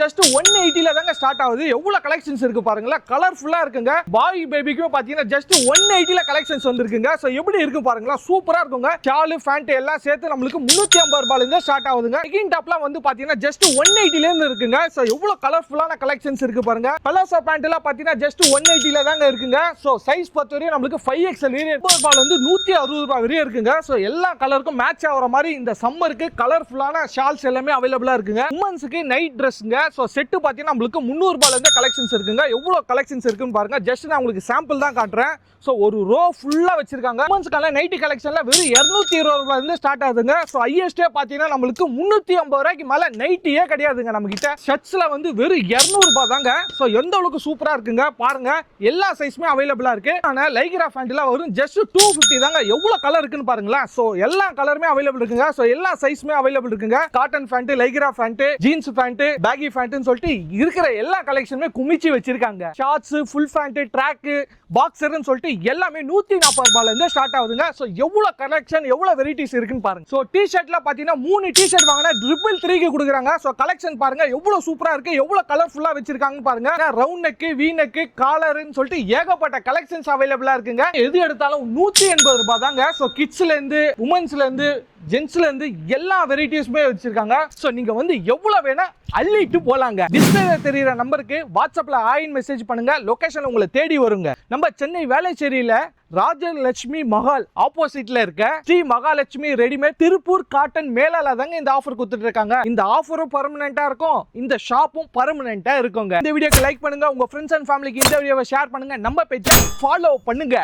Just 180ல தாங்க start ஆகுது. எவ்வளவு கலெக்ஷன்ஸ் இருக்கு பாருங்களா, கலர்ஃபுல்லா இருக்குங்க. பாய் பேபிக்கு பாத்தீங்கன்னா ஜஸ்ட் 180ல கலெக்ஷன்ஸ் வந்திருக்குங்க. சோ எப்படி இருக்கு பாருங்களா, சூப்பரா இருக்குங்க. ஷால் ஃபேண்ட் எல்லாம் சேர்த்து நம்மளுக்கு 350 ரூபாயில இருந்து ஸ்டார்ட் ஆகுதுங்க. லெகின் டாப்லாம் வந்து பாத்தீங்கன்னா ஜஸ்ட் 180ல இருந்து இருக்குங்க. சோ எவ்வளவு கலர்ஃபுல்லான கலெக்ஷன்ஸ் இருக்கு பாருங்க. பலாசோ பேண்ட் எல்லாம் பாத்தீங்கன்னா ஜஸ்ட் 180ல தாங்க இருக்குங்க. சோ சைஸ் பொறுத்தவரையும் நம்மளுக்கு 5XL வேரியன்ட் ரூபாயில இருந்து 160 ரூபாய் வரையும் இருக்குங்க. சோ எல்லா கலருக்கும் மேட்ச் ஆகுற மாதிரி இந்த சம்மருக்கு கலர்ஃபுல்லான ஷால்ஸ் எல்லாமே அவைலபிளா இருக்குங்க. உமன்ஸ்க்கு நைட் ட்ரெஸ்ங்க. சோ செட் பாத்தீங்கன்னா நம்மளுக்கு 300 ரூபாயில இருந்து கலெக்ஷன்ஸ் இருக்குங்க. எவ்வளவு கலெக்ஷன்ஸ் இருக்குன்னு பாருங்க. ஜஸ்ட் நான் உங்களுக்கு சாம்பிள் தான் காட்டுறேன். சோ ஒரு ரோ ஃபுல்லா வச்சிருக்காங்க. உமன்ஸ்க்கான நைட்டி கலெக்ஷன்ல வெறும் 220 ரூபாயில இருந்து ஸ்டார்ட் ஆகுதுங்க. சோ ஹையஸ்டே பாத்தீங்கன்னா நம்மளுக்கு 350 ரூபாய்க்கு மேல நைட்டியே கிடையாதுங்க நம்ம கிட்ட. ஷர்ட்ஸ்ல வந்து வெறும் 200 ரூபாய் தாங்க. சோ எந்த அளவுக்கு சூப்பரா இருக்குங்க பாருங்க. எல்லா சைஸ்மே அவைலபிளா இருக்கு. ஆனா லைக்ரா ஃபேண்ட்ல வரும் ஜஸ்ட் 250 தாங்க. எவ்வளவு கலர் இருக்குன்னு பாருங்களா. சோ எல்லா கலருமே அவைலபிள் இருக்குங்க. சோ எல்லா சைஸ்மே அவைலபிள் இருக்குங்க. Cotton pant, lycra pant, jeans pant, baggy ஃபேண்ட்னு சொல்லிட்டு இருக்கிற எல்லா கலெக்ஷனுமே குமிச்சு வச்சிருக்காங்க. ஷார்ட்ஸ், ஃபுல் ஃபேண்ட், ட்ராக், பாக்ஸர்னு சொல்லிட்டு எல்லாமே 140 ரூபாயில இருந்து ஸ்டார்ட் ஆகுதுங்க. சோ எவ்வளவு கலெக்ஷன், எவ்வளவு வெரைட்டிஸ் இருக்குன்னு பாருங்க. சோ டி-ஷர்ட்ல பாத்தீங்கன்னா 3 டி-ஷர்ட் வாங்கினா 333 கொடுக்குறாங்க. சோ கலெக்ஷன் பாருங்க எவ்வளவு சூப்பரா இருக்கு, எவ்வளவு கலர்ஃபுல்லா வச்சிருக்காங்கன்னு பாருங்க. ரவுண்ட் நெக், வி நெக், காலர்னு சொல்லிட்டு ஏகப்பட்ட கலெக்ஷன்ஸ் அவைலபிளா இருக்குங்க. எது எடுத்தாலும் 180 ரூபாய் தாங்க. சோ கிட்ஸ்ல இருந்து, உமன்ஸ்ல இருந்து, ஜென்ஸ்ல இருந்து எல்லா வெரைட்டிஸ்மே வச்சிருக்காங்க. சோ நீங்க வந்து எவ்வளவு வேணா அள்ளிட்டு போலாங்க. டிஸ்பிளேல தெரியுற நம்பருக்கு வாட்ஸ்அப்ல ஆயின் மெசேஜ் பண்ணுங்க. லொகேஷன் உங்களை தேடி வருங்க. நம்ம சென்னை வேளச்சேரியில ராஜலட்சுமி மஹால் ஆப்போசிட்ல இருக்க ஸ்ரீ மகாலட்சுமி ரெடிமேட் திருப்பூர் காட்டன் மேலால தாங்க இந்த ஆஃபர் கொடுத்துட்டு இருக்காங்க. இந்த ஆஃபரும் பெர்மனன்ட்டா இருக்கும், இந்த ஷாப்பும் பெர்மனன்ட்டா இருக்குங்க. இந்த வீடியோக்கு லைக் பண்ணுங்க, உங்க ஃப்ரெண்ட்ஸ் அண்ட் ஃபேமிலிக்கு இந்த வீடியோவை ஷேர் பண்ணுங்க, நம்ம பேஜை ஃபாலோ பண்ணுங்க.